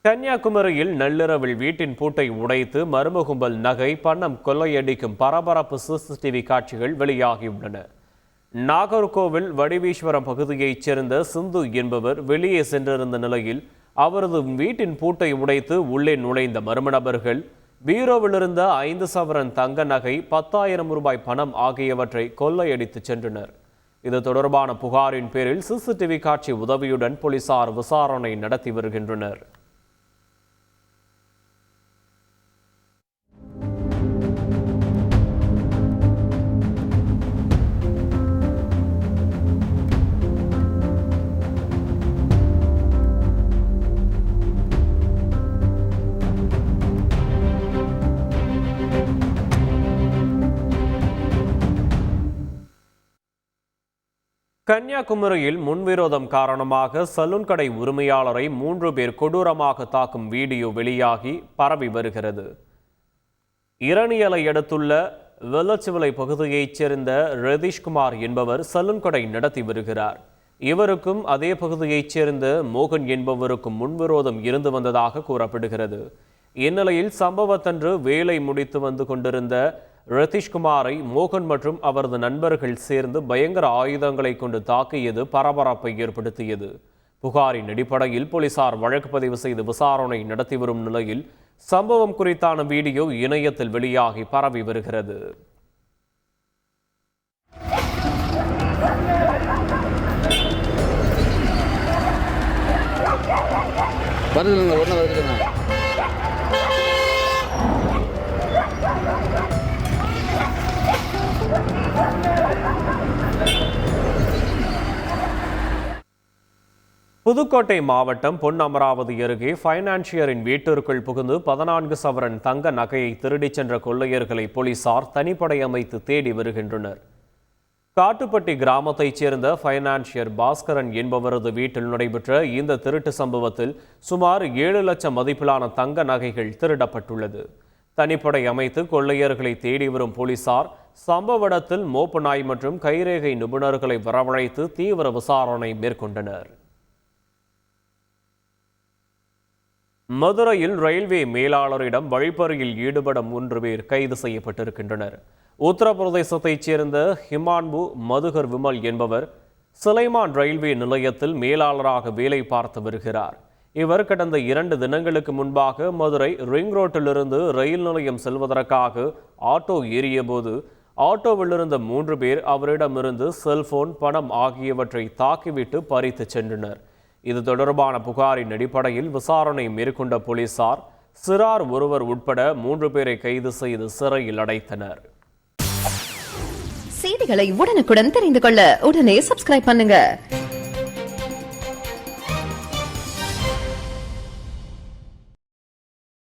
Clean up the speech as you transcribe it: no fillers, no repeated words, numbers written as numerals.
கன்னியாகுமரியில் நள்ளிரவில் வீட்டின் பூட்டை உடைத்து மர்ம கும்பல் நகை பணம் கொள்ளையடிக்கும் பரபரப்பு சிசிடிவி காட்சிகள் வெளியாகியுள்ளன. நாகர்கோவில் வடிவீஸ்வரம் பகுதியைச் சேர்ந்த சிந்து என்பவர் வெளியே சென்றிருந்த நிலையில் அவரது வீட்டின் பூட்டை உடைத்து உள்ளே நுழைந்த மர்ம நபர்கள் பீரோவிலிருந்த 5 சவரன் தங்க நகை, 10,000 ரூபாய் பணம் ஆகியவற்றை கொள்ளையடித்து சென்றனர். இது தொடர்பான புகாரின் பேரில் சிசிடிவி காட்சி உதவியுடன் போலீசார் விசாரணை நடத்தி வருகின்றனர். கன்னியாகுமரியில் முன்விரோதம் காரணமாக சலூன் கடை உரிமையாளரை 3 பேர் கொடூரமாக தாக்கும் வீடியோ வெளியாகி பரவி வருகிறது. இரணியலை அடுத்துள்ள வெள்ளச்சிவலை பகுதியைச் சேர்ந்த ரதீஷ்குமார் என்பவர் சலூன் கடை நடத்தி வருகிறார். இவருக்கும் அதே பகுதியைச் சேர்ந்த மோகன் என்பவருக்கும் முன்விரோதம் இருந்து வந்ததாக கூறப்படுகிறது. இந்நிலையில் சம்பவத்தன்று வேலை முடித்து வந்து கொண்டிருந்த ரதீஷ்குமாரை மோகன் மற்றும் அவரது நண்பர்கள் சேர்ந்து பயங்கர ஆயுதங்களை கொண்டு தாக்கியது பரபரப்பை ஏற்படுத்தியது. புகாரின் அடிப்படையில் போலீசார் வழக்கு பதிவு செய்து விசாரணை நடத்தி வரும் நிலையில் சம்பவம் குறித்தான வீடியோ இணையத்தில் வெளியாகி பரவி வருகிறது. புதுக்கோட்டை மாவட்டம் பொன்னமராவதி அருகே பைனான்சியரின் வீட்டிற்குள் புகுந்து 14 சவரன் தங்க நகையை திருடிச் சென்ற கொள்ளையர்களை போலீசார் தனிப்படை அமைத்து தேடி வருகின்றனர். காட்டுப்பட்டி கிராமத்தைச் சேர்ந்த பைனான்சியர் பாஸ்கரன் என்பவரது வீட்டில் நடைபெற்ற இந்த திருட்டு சம்பவத்தில் சுமார் 7 லட்சம் மதிப்பிலான தங்க நகைகள் திருடப்பட்டுள்ளது. தனிப்படை அமைத்து கொள்ளையர்களை தேடி வரும் போலீசார் சம்பவ இடத்தில் மோப்ப நாய் மற்றும் கைரேகை நிபுணர்களை வரவழைத்து தீவிர விசாரணை மேற்கொண்டனர். மதுரையில் ரயில்வே மேலாளரிடம் வழிப்பறியில் ஈடுபட 3 பேர் கைது செய்யப்பட்டிருக்கின்றனர். உத்தரப்பிரதேசத்தைச் சேர்ந்த ஹிமான்பு மதுகர் விமல் என்பவர் சுலைமான் ரயில்வே நிலையத்தில் மேலாளராக வேலை பார்த்து வருகிறார். இவர் கடந்த 2 தினங்களுக்கு முன்பாக மதுரை ரிங் ரோட்டிலிருந்து ரயில் நிலையம் செல்வதற்காக ஆட்டோ ஏறியபோது ஆட்டோவிலிருந்த 3 பேர் அவரிடமிருந்து செல்போன், பணம் ஆகியவற்றை தாக்கிவிட்டு பறித்து சென்றனர். இது தொடர்பான புகாரின் அடிப்படையில் விசாரணை மேற்கொண்ட போலீசார் சிறார் ஒருவர் உட்பட 3 பேரை கைது செய்து சிறையில் அடைத்தனர். செய்திகளை உடனுக்குடன் தெரிந்து கொள்ள உடனே சப்ஸ்கிரைப் பண்ணுங்க.